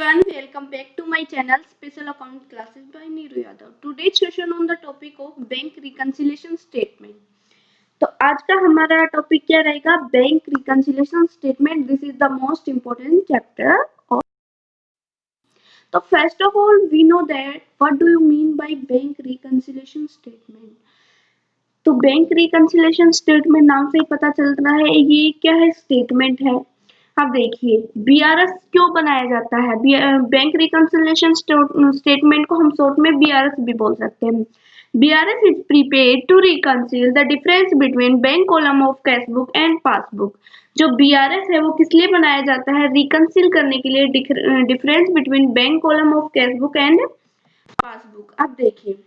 Everyone, welcome back to my channel Special Account Classes by Neeru Yadav. Today's session on the topic of Bank Reconciliation Statement. तो आज का हमारा topic क्या रहेगा? Bank reconciliation statement. This is the most important chapter. तो first of all we know that what do you mean by bank reconciliation statement. तो bank reconciliation statement नाम से ही पता चल रहा है ये क्या है, स्टेटमेंट है. अब देखिए बीआरएस क्यों बनाया जाता है. बैंक रिकंसिलिएशन स्टेटमेंट को हम शॉर्ट में बीआरएस भी बोल सकते हैं. BRS is prepared to reconcile the difference between bank column of cashbook and passbook. जो बीआरएस है वो किस लिए बनाया जाता है? रिकंसिल करने के लिए difference between bank column of cashbook and passbook. अब देखिए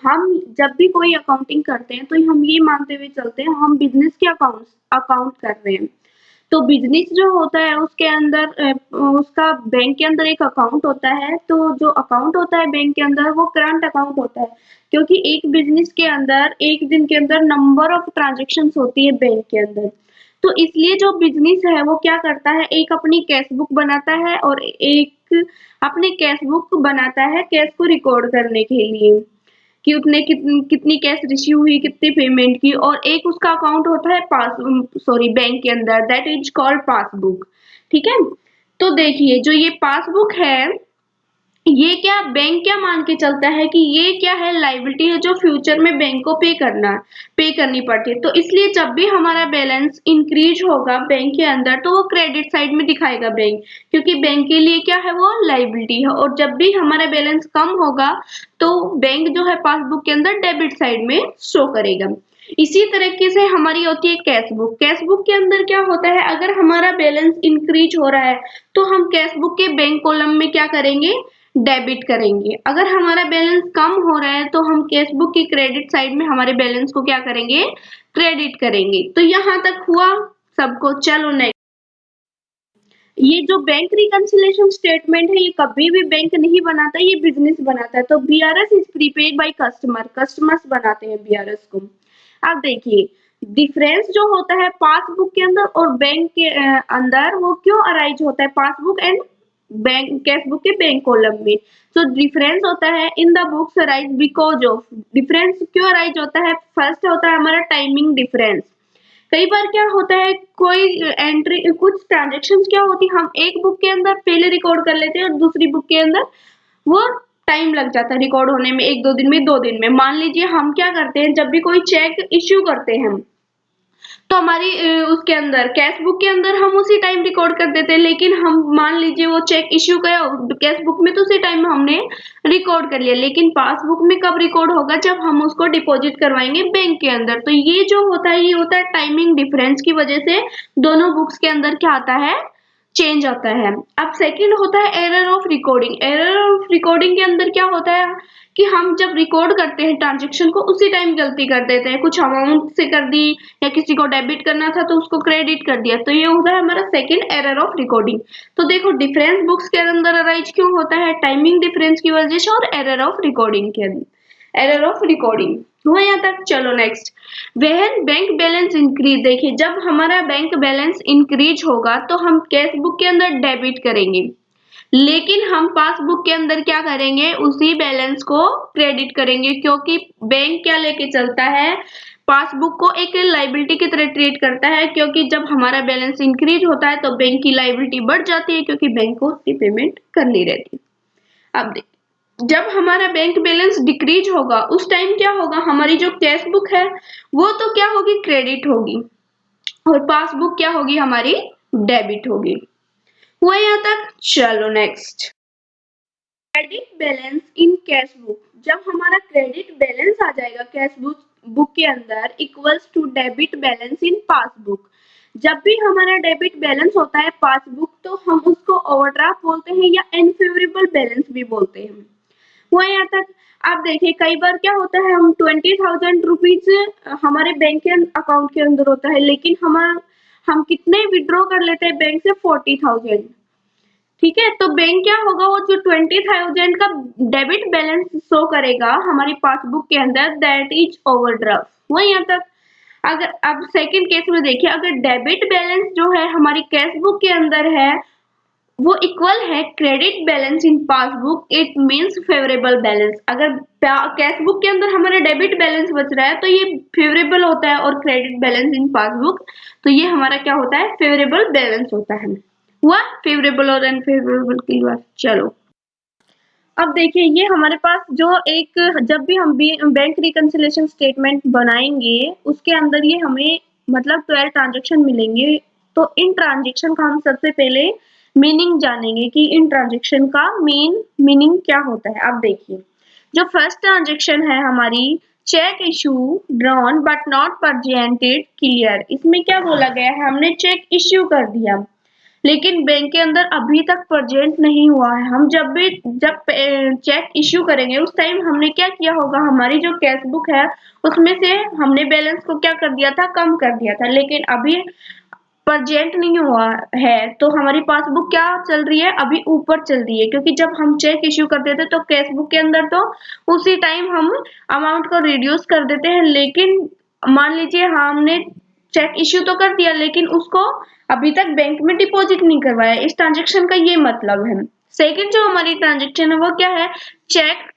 हम जब भी कोई अकाउंटिंग करते हैं तो हम ये मानते हुए चलते हैं हम बिजनेस के अकाउंट कर रहे हैं. तो बिजनेस जो होता है उसके अंदर उसका बैंक के अंदर एक अकाउंट होता है. तो जो अकाउंट होता है बैंक के अंदर वो करंट अकाउंट होता है, क्योंकि एक बिजनेस के अंदर एक दिन के अंदर नंबर ऑफ ट्रांजेक्शन्स होती है बैंक के अंदर. तो इसलिए जो बिजनेस है वो क्या करता है, एक अपनी कैश बुक बनाता है और एक अपने कैश बुक बनाता है कैश को रिकॉर्ड करने के लिए कि उसने कितनी कैश रिसीव हुई, कितनी पेमेंट की. और एक उसका अकाउंट होता है बैंक के अंदर, दैट इज कॉल्ड पासबुक. ठीक है. तो देखिए जो ये पासबुक है ये क्या बैंक क्या मान के चलता है कि ये क्या है, लाइबिलिटी है जो फ्यूचर में बैंक को पे करनी पड़ती है. तो इसलिए जब भी हमारा बैलेंस इंक्रीज होगा बैंक के अंदर तो वो क्रेडिट साइड में दिखाएगा बैंक, क्योंकि बैंक के लिए क्या है वो लाइबिलिटी है. और जब भी हमारा बैलेंस कम होगा तो बैंक जो है पासबुक के अंदर डेबिट साइड में शो करेगा. इसी तरीके से हमारी होती है कैश बुक. कैश बुक के अंदर क्या होता है, अगर हमारा बैलेंस इंक्रीज हो रहा है तो हम कैश बुक के बैंक कॉलम में क्या करेंगे, डेबिट करेंगे. अगर हमारा बैलेंस कम हो रहा है तो हम कैश बुक की क्रेडिट साइड में हमारे बैलेंस को क्या करेंगे, क्रेडिट करेंगे. तो यहाँ तक हुआ सबको. चलो नेक्स्ट. ये जो बैंक रिकंसिलिएशन स्टेटमेंट है ये कभी भी बैंक नहीं बनाता, ये बिजनेस बनाता है. तो BRS is prepared by customers बनाते हैं बीआरएस को. अब देखिए डिफरेंस जो होता है पासबुक के अंदर और बैंक के अंदर वो क्यों अराइज होता है, passbook and bank cash book के बैंक कॉलम में. तो डिफरेंस होता है in the books arise because of. Difference क्यों अराइज होता है, फर्स्ट होता है हमारा टाइमिंग डिफरेंस. कई बार क्या होता है कोई एंट्री कुछ ट्रांजेक्शन्स क्या होती है हम एक बुक के अंदर पहले रिकॉर्ड कर लेते हैं और दूसरी बुक के अंदर वो टाइम लग जाता है रिकॉर्ड होने में, 1-2 दिन में, 2 दिन में. मान लीजिए हम क्या करते हैं जब भी कोई चेक इश्यू करते हैं तो हमारी उसके अंदर कैश बुक के अंदर हम उसी टाइम रिकॉर्ड कर देते हैं, लेकिन हम मान लीजिए वो चेक इश्यू गया कैश बुक में तो उसी टाइम में हमने रिकॉर्ड कर लिया, लेकिन पासबुक में कब रिकॉर्ड होगा, जब हम उसको डिपॉजिट करवाएंगे बैंक के अंदर. तो ये जो होता है ये होता है टाइमिंग डिफरेंस की वजह से दोनों बुक्स के अंदर क्या आता है, चेंज आता है. अब सेकंड होता है error of recording. Error of recording के अंदर क्या होता है कि हम जब रिकॉर्ड करते हैं ट्रांजेक्शन को उसी टाइम गलती कर देते हैं, कुछ अमाउंट से कर दी या किसी को डेबिट करना था तो उसको क्रेडिट कर दिया. तो ये होता है हमारा सेकंड एरर ऑफ रिकॉर्डिंग. तो देखो डिफरेंस बुक्स के अंदर अराइज क्यों होता है, टाइमिंग डिफरेंस की वजह से और एरर ऑफ रिकॉर्डिंग के अंदर, एरर ऑफ रिकॉर्डिंग हुआ यहाँ तक. चलो next. When bank balance increase. देखिए जब हमारा बैंक बैलेंस इंक्रीज होगा तो हम कैश बुक के अंदर डेबिट करेंगे, लेकिन हम पासबुक के अंदर क्या करेंगे, उसी बैलेंस को क्रेडिट करेंगे, क्योंकि बैंक क्या लेके चलता है, पासबुक को एक लाइबिलिटी की तरह ट्रीट करता है. क्योंकि जब हमारा बैलेंस इंक्रीज होता है तो बैंक की लाइबिलिटी बढ़ जाती है क्योंकि बैंक को उसकी पेमेंट करनी रहती है. अब देखिए जब हमारा बैंक बैलेंस डिक्रीज होगा उस टाइम क्या होगा, हमारी जो कैश बुक है वो तो क्या होगी, क्रेडिट होगी, और पासबुक क्या होगी, हमारी डेबिट होगी. हुआ यहाँ तक. चलो next. Credit balance in cash book. जब हमारा क्रेडिट बैलेंस आ जाएगा कैश बुक के अंदर equals to debit balance in passbook. जब भी हमारा डेबिट बैलेंस होता है पासबुक तो हम उसको ओवरड्राफ्ट बोलते हैं या अनफेवरेबल बैलेंस भी बोलते हैं. हुआ यहाँ तक. आप देखिए कई बार क्या होता है हम 20,000 रुपीज हमारे बैंक के अकाउंट के अंदर होता है, लेकिन हम कितने विड्रॉ कर लेते हैं बैंक से, 40,000. ठीक है. तो बैंक क्या होगा, वो जो 20,000 का डेबिट बैलेंस शो करेगा हमारी पासबुक के अंदर, दैट इज ओवरड्राफ्ट. हुआ यहाँ तक. अगर अब सेकंड केस में देखिए अगर डेबिट बैलेंस जो है हमारी कैश बुक के अंदर है वो इक्वल है credit balance in passbook, it means favourable balance. अगर कैश बुक के अंदर हमारा डेबिट बैलेंस बच रहा है तो ये फेवरेबल होता है, और क्रेडिट बैलेंस इन पासबुक तो ये हमारा क्या होता है, फेवरेबल बैलेंस होता है। हुआ फेवरेबल और अनफेवरेबल की बात। चलो अब देखिए, ये हमारे पास जो एक, जब भी हम बैंक रिकंसिलिएशन स्टेटमेंट बनाएंगे उसके अंदर ये हमें मतलब 12 ट्रांजेक्शन मिलेंगे। तो इन ट्रांजेक्शन का हम सबसे पहले मीनिंग जानेंगे कि इन ट्रांजेक्शन का मेन मीनिंग क्या होता है। अब देखिए, जो फर्स्ट ट्रांजेक्शन है हमारी, cheque issue drawn but not presented clear. इसमें क्या बोला गया है, हमने चेक इश्यू कर दिया लेकिन बैंक के अंदर अभी तक प्रेजेंट नहीं हुआ है। हम जब चेक इश्यू करेंगे उस टाइम हमने क्या किया होगा, हमारी जो कैश बुक है उसमें से हमने बैलेंस को क्या कर दिया था, कम कर दिया था, लेकिन अभी प्रेजेंट नहीं हुआ है तो हमारी पासबुक क्या चल रही है, अभी ऊपर चल रही है। क्योंकि जब हम चेक इश्यू कर देते तो कैश बुक के अंदर तो उसी टाइम हम अमाउंट को रिड्यूस कर देते हैं, लेकिन मान लीजिए हमने चेक इश्यू तो कर दिया लेकिन उसको अभी तक बैंक में डिपॉजिट नहीं करवाया। इस ट्रांजेक्शन का ये मतलब है। सेकंड जो हमारी ट्रांजेक्शन है वो क्या है, चेक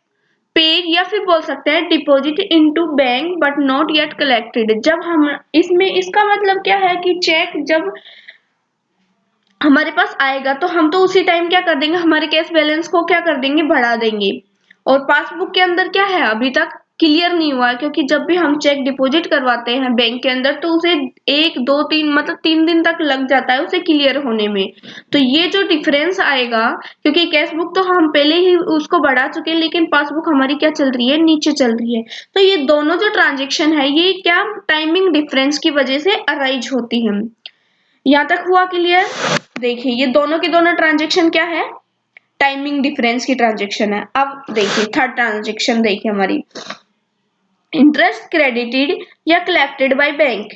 पेड, या फिर बोल सकते हैं deposit into bank but not yet collected. जब हम इसमें, इसका मतलब क्या है कि चेक जब हमारे पास आएगा तो हम तो उसी टाइम क्या कर देंगे, हमारे कैश बैलेंस को क्या कर देंगे, बढ़ा देंगे। और पासबुक के अंदर क्या है, अभी तक क्लियर नहीं हुआ है, क्योंकि जब भी हम चेक डिपॉजिट करवाते हैं बैंक के अंदर तो उसे 1 2 3 मतलब 3 दिन तक लग जाता है उसे क्लियर होने में। तो ये जो डिफरेंस आएगा, क्योंकि कैश बुक तो हम पहले ही उसको बढ़ा चुके हैं लेकिन पासबुक हमारी क्या चल रही है, नीचे चल रही है। तो ये दोनों जो ट्रांजेक्शन है ये क्या टाइमिंग डिफरेंस की वजह से अराइज होती है। यहाँ तक हुआ क्लियर। देखिए ये दोनों के दोनों ट्रांजेक्शन क्या है, टाइमिंग डिफरेंस की ट्रांजेक्शन है। अब देखिए थर्ड ट्रांजेक्शन, देखिए हमारी इंटरेस्ट क्रेडिटेड या कलेक्टेड बाय बैंक।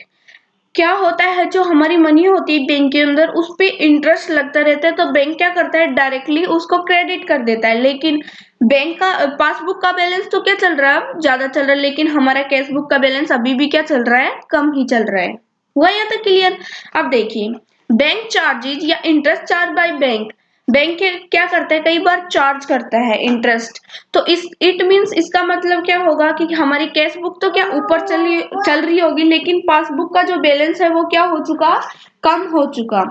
क्या होता है, जो हमारी मनी होती है बैंक के अंदर उस पे इंटरेस्ट लगता रहता है तो बैंक क्या करता है, डायरेक्टली उसको क्रेडिट कर देता है। लेकिन बैंक का पासबुक का बैलेंस तो क्या चल रहा है, ज्यादा चल रहा है, लेकिन हमारा कैश बुक का बैलेंस अभी भी क्या चल रहा है, कम ही चल रहा है। हुआ यहाँ तक क्लियर। अब देखिए, बैंक चार्जेज या interest charge by bank. Bank क्या करता है, कई बार चार्ज करता है इंटरेस्ट। तो इस इट मींस इसका मतलब क्या होगा कि हमारी कैश बुक तो क्या ऊपर चल रही होगी लेकिन पासबुक का जो बैलेंस है वो क्या हो चुका, कम हो चुका।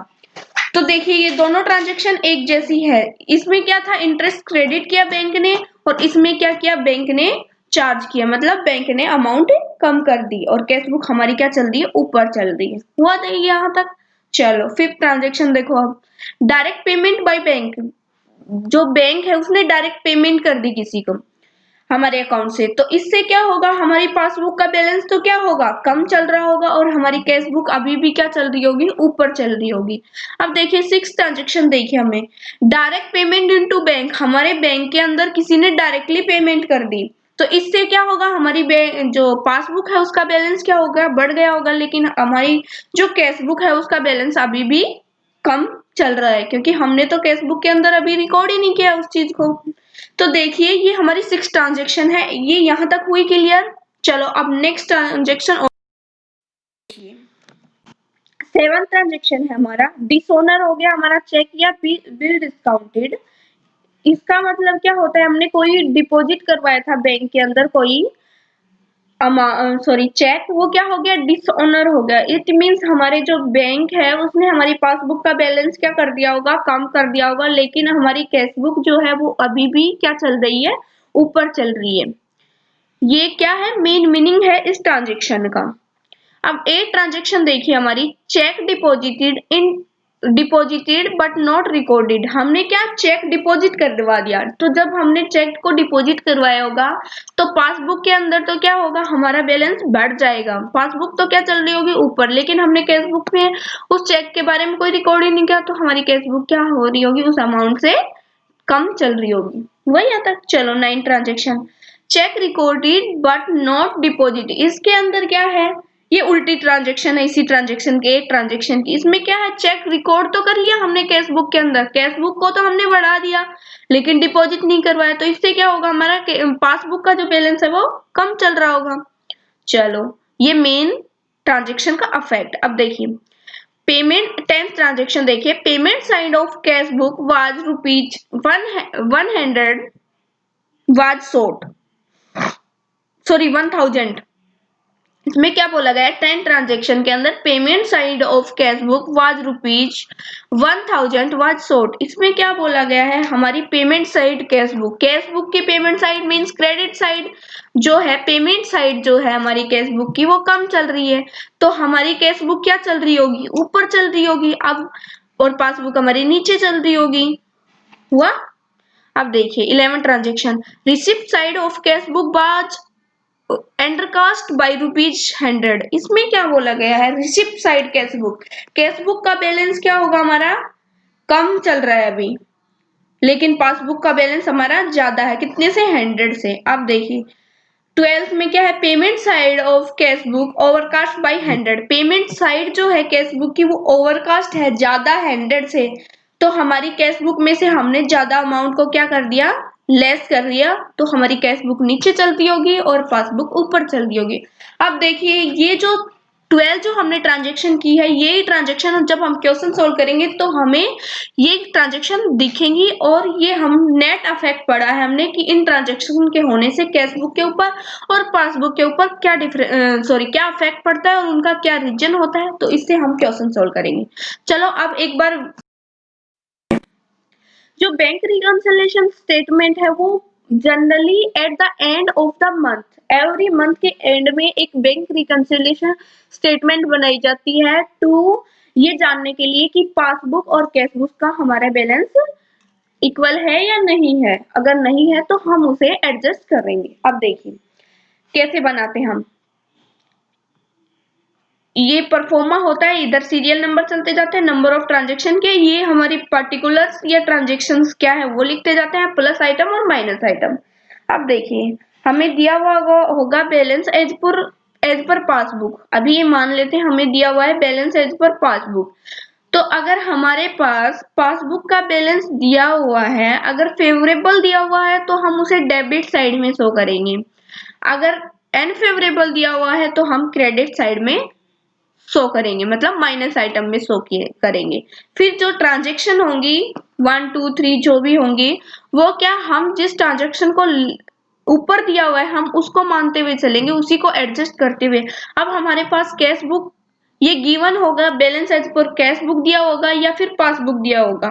तो देखिए ये दोनों ट्रांजेक्शन एक जैसी है। इसमें क्या था, इंटरेस्ट क्रेडिट किया बैंक ने, और इसमें क्या किया, बैंक ने चार्ज किया, मतलब बैंक ने अमाउंट कम कर दी और कैश बुक हमारी क्या चल रही है, ऊपर चल रही है। हुआ था यहाँ तक। चलो फिफ्थ ट्रांजेक्शन देखो, अब डायरेक्ट पेमेंट बाय बैंक। जो बैंक है उसने डायरेक्ट पेमेंट कर दी किसी को हमारे अकाउंट से, तो इससे क्या होगा, हमारी पासबुक का बैलेंस तो क्या होगा, कम चल रहा होगा, और हमारी कैश बुक अभी भी क्या चल रही होगी, ऊपर चल रही होगी। अब देखिए सिक्स ट्रांजेक्शन, देखिए हमें डायरेक्ट पेमेंट इनटू बैंक। हमारे बैंक के अंदर किसी ने डायरेक्टली पेमेंट कर दी, तो इससे क्या होगा, हमारी जो पासबुक है उसका बैलेंस क्या होगा, बढ़ गया होगा, लेकिन हमारी जो कैश बुक है उसका बैलेंस अभी भी कम चल रहा है, क्योंकि हमने तो कैश बुक के अंदर अभी रिकॉर्ड ही नहीं किया उस चीज को। तो देखिए ये हमारी 6 ट्रांजेक्शन है, ये यहाँ तक हुई क्लियर। चलो अब नेक्स्ट ट्रांजेक्शन देखिए, 7th ट्रांजेक्शन है हमारा, डिसऑनर हो गया हमारा चेक या बिल डिस्काउंटेड। इसका मतलब क्या होता है, हमने कोई डिपॉजिट करवाया था बैंक के अंदर कोई चेक, वो क्या हो गया, डिसऑनर हो गया। इट मींस हमारे जो बैंक है उसने हमारी पासबुक का बैलेंस क्या कर दिया होगा, कम कर दिया होगा, लेकिन हमारी कैश बुक जो है वो अभी भी क्या चल रही है, ऊपर चल रही है। ये क्या है, मेन मीनिंग है इस ट्रांजेक्शन का। अब एक ट्रांजेक्शन देखिए हमारी, check deposited but not recorded. हमने क्या, चेक डिपॉजिट करवा दिया, तो जब हमने चेक को डिपॉजिट करवाया होगा तो पासबुक के अंदर तो क्या होगा, हमारा बैलेंस बढ़ जाएगा। पासबुक तो क्या चल रही होगी, ऊपर, लेकिन हमने कैश बुक में उस चेक के बारे में कोई रिकॉर्ड ही नहीं किया, तो हमारी कैश बुक क्या हो रही होगी, उस अमाउंट से कम चल रही होगी। वही यहाँ तक। चलो 9 transaction, cheque recorded but not deposit. इसके अंदर क्या है, ये उल्टी ट्रांजेक्शन है इसी ट्रांजेक्शन के, एक ट्रांजेक्शन की। इसमें क्या है, चेक रिकॉर्ड तो कर लिया हमने कैश बुक के अंदर, कैश बुक को तो हमने बढ़ा दिया लेकिन डिपॉजिट नहीं करवाया, तो इससे क्या होगा, हमारा पासबुक का जो बैलेंस है वो कम चल रहा होगा। चलो ये मेन ट्रांजेक्शन का अफेक्ट। अब देखिए पेमेंट 10th ट्रांजेक्शन देखिए, payment side of cash book was rupees 100 was short, sorry 1000। इसमें क्या बोला गया है, 10 ट्रांजेक्शन के अंदर payment side of cash book was rupees 1000 was short. इसमें क्या बोला गया है, हमारी पेमेंट साइड कैश बुक की payment side means credit side जो है, पेमेंट साइड जो है हमारी कैश बुक की वो कम चल रही है, तो हमारी कैश बुक क्या चल रही होगी, ऊपर चल रही होगी अब, और पासबुक हमारी नीचे चल रही होगी। हुआ। अब देखिए 11 transaction, receipt side of cash book was undercast by ₹100। इसमें क्या बोला गया है, रिसिप्ट साइड कैश बुक का बैलेंस क्या होगा हमारा, कम चल रहा है अभी, लेकिन पासबुक का बैलेंस हमारा ज्यादा है, कितने से, 100 से। अब देखिए 12th में क्या है, payment side of cash book overcast by 100। Payment side जो है कैश बुक की वो ओवरकास्ट है, ज्यादा 100 से, तो हमारी कैश बुक में से हमने ज्यादा अमाउंट को क्या कर दिया, लेस कर दिया, तो हमारी कैश बुक नीचे चलती होगी और पासबुक ऊपर चलती होगी। अब देखिए ये जो 12 जो हमने ट्रांजेक्शन की है, ये ट्रांजेक्शन जब हम क्वेश्चन सोल्व करेंगे तो हमें ये ट्रांजेक्शन दिखेंगी, और ये हम नेट अफेक्ट पड़ा है हमने कि इन ट्रांजेक्शन के होने से कैश बुक के ऊपर और पासबुक के ऊपर क्या क्या अफेक्ट पड़ता है और उनका क्या रीजन होता है, तो इससे हम क्वेश्चन सोल्व करेंगे। चलो अब एक बार जो बैंक रिकंसिलिएशन स्टेटमेंट है वो generally at the end of the month, every month के एंड में एक बैंक रिकंसिलिएशन स्टेटमेंट बनाई जाती है टू ये जानने के लिए कि पासबुक और कैश बुक का हमारा बैलेंस इक्वल है या नहीं है। अगर नहीं है तो हम उसे एडजस्ट करेंगे। अब देखिए कैसे बनाते हैं हम, ये परफॉर्मा होता है, इधर सीरियल नंबर चलते जाते हैं, नंबर ऑफ ट्रांजेक्शन के, ये हमारी पर्टिकुलर्स या ट्रांजेक्शंस क्या है वो लिखते जाते हैं, प्लस आइटम और माइनस आइटम। अब देखिए हमें दिया हुआ होगा बैलेंस एज पर पासबुक। अभी ये मान लेते हैं हमें दिया हुआ है बैलेंस एज पर पासबुक, तो अगर हमारे पास पासबुक का बैलेंस दिया हुआ है, अगर फेवरेबल दिया हुआ है तो हम उसे डेबिट साइड में शो करेंगे, अगर अनफेवरेबल दिया हुआ है तो हम क्रेडिट साइड में शो करेंगे, मतलब माइनस आइटम में शो करेंगे। फिर जो ट्रांजेक्शन होंगी 1 2 3 जो भी होंगी, वो क्या, हम जिस ट्रांजेक्शन को ऊपर दिया हुआ है हम उसको मानते हुए चलेंगे, उसी को एडजस्ट करते हुए। अब हमारे पास कैश बुक ये गिवन होगा, balance as per cash book दिया होगा या फिर पासबुक दिया होगा।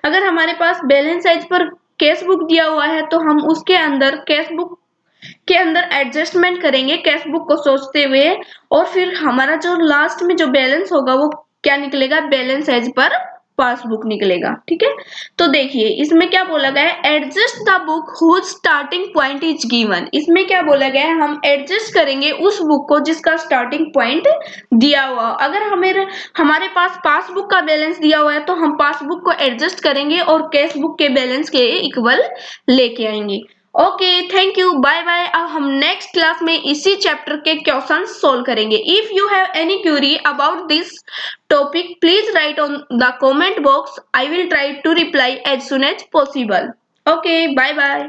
अगर हमारे पास balance as per cash book दिया हुआ है तो हम उसके अंदर कैश बुक के अंदर एडजस्टमेंट करेंगे कैश बुक को सोचते हुए, और फिर हमारा जो लास्ट में जो बैलेंस होगा वो क्या निकलेगा, बैलेंस एज पर पासबुक निकलेगा। ठीक है, तो देखिए इसमें क्या बोला गया है, adjust the book whose starting point is given. इसमें क्या बोला गया है, हम एडजस्ट करेंगे उस बुक को जिसका स्टार्टिंग पॉइंट दिया हुआ। अगर हमारे पास पासबुक का बैलेंस दिया हुआ है तो हम पासबुक को एडजस्ट करेंगे और कैश बुक के बैलेंस के इक्वल लेके आएंगे। Okay, thank you, bye bye. अब हम नेक्स्ट क्लास में इसी चैप्टर के क्वेश्चन सोल्व करेंगे। If you have any query about this topic please write on the comment box, I will try to reply as soon as possible. Okay, bye bye.